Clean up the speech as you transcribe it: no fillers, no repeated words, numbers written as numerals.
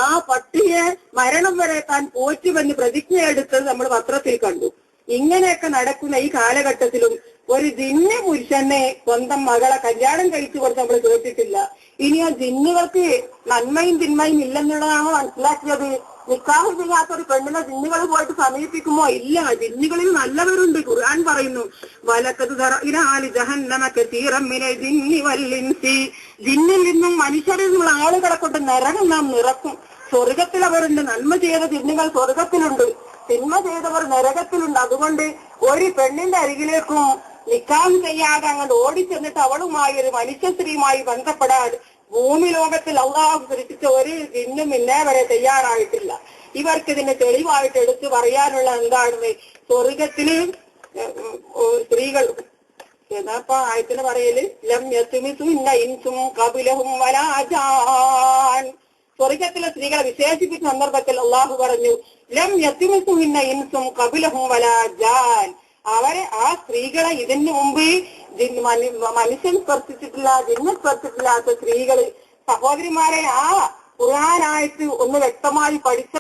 ആ പട്ടിയെ മരണം വരെ താൻ പോറ്റുമെന്ന് പ്രതിജ്ഞ എടുത്തത് നമ്മൾ പത്രത്തിൽ കണ്ടു. ഇങ്ങനെയൊക്കെ നടക്കുന്ന ഈ കാലഘട്ടത്തിലും ഒരു ജിന്ന് പുരുഷനെ സ്വന്തം മകളെ കല്യാണം കഴിച്ചു കൊടുത്ത് നമ്മൾ കേട്ടിട്ടില്ല. ഇനി ആ ജിന്നുകൾക്ക് നന്മയും തിന്മയും ഇല്ലെന്നുള്ളതാണോ മനസ്സിലാക്കിയത്? നിക്കാഹ് ചെയ്യാത്തൊരു പെണ്ണിനെ ജിന്നുകൾ പോയിട്ട് സമീപിക്കുമോ? ഇല്ല, ജിന്നുകളിൽ നല്ലവരുണ്ട്. ഖുർആൻ പറയുന്നു, വലഖദ് ദറഅനാ ജഹന്നമ കസീറൻ മിനൽ ജിന്നി വൽ ഇൻസി. ജിന്നിൽ നിന്നും മനുഷ്യരിൽ നിന്നുള്ള ആളുകളെ കൊണ്ട് നരകം നാം നിറക്കും. സ്വർഗത്തിൽ അവരുണ്ട്. നന്മ ചെയ്ത ജിന്നുകൾ സ്വർഗത്തിലുണ്ട്, തിന്മ ചെയ്തവർ നരകത്തിലുണ്ട്. അതുകൊണ്ട് ഒരു പെണ്ണിന്റെ അരികിലേക്കും നിക്കാഹ് ചെയ്യാതെ അങ്ങോട്ട് ഓടിച്ചെന്നിട്ട് അവളുമായി ഒരു മനുഷ്യ സ്ത്രീയുമായി ബന്ധപ്പെടാൻ ഭൂമി ലോകത്തിൽ അള്ളാഹു സൃഷ്ടിച്ച ഒരു ജിന്നും ഇന്നേ വരെ തയ്യാറായിട്ടില്ല. ഇവർക്ക് ഇതിന്റെ തെളിവായിട്ട് എടുത്തു പറയാനുള്ള എന്താണെന്ന്, സ്വർഗത്തില് സ്ത്രീകൾ എന്നപ്പോ ആയത്തിന് പറയല് ലം യസ്മിസു ഇന്ന ഇൻസും ഖബലഹും വലാ ജാൻ. സ്വർഗത്തിലെ സ്ത്രീകളെ വിശേഷിപ്പിച്ച സന്ദർഭത്തിൽ അള്ളാഹു പറഞ്ഞു, ലം യസ്മിസു ഇന്ന ഇൻസും ഖബലഹും വലാ ജാൻ. അവരെ ആ സ്ത്രീകളെ ഇതിന് മുമ്പ് മനുഷ്യൻ സ്പർശിച്ചിട്ടില്ല, ജിന്ന് സ്പർശിച്ചിട്ടില്ലാത്ത സ്ത്രീകള്. സഹോദരിമാരെ, ആ ഖുർആനായത്ത് ഒന്ന് വ്യക്തമായി പഠിച്ച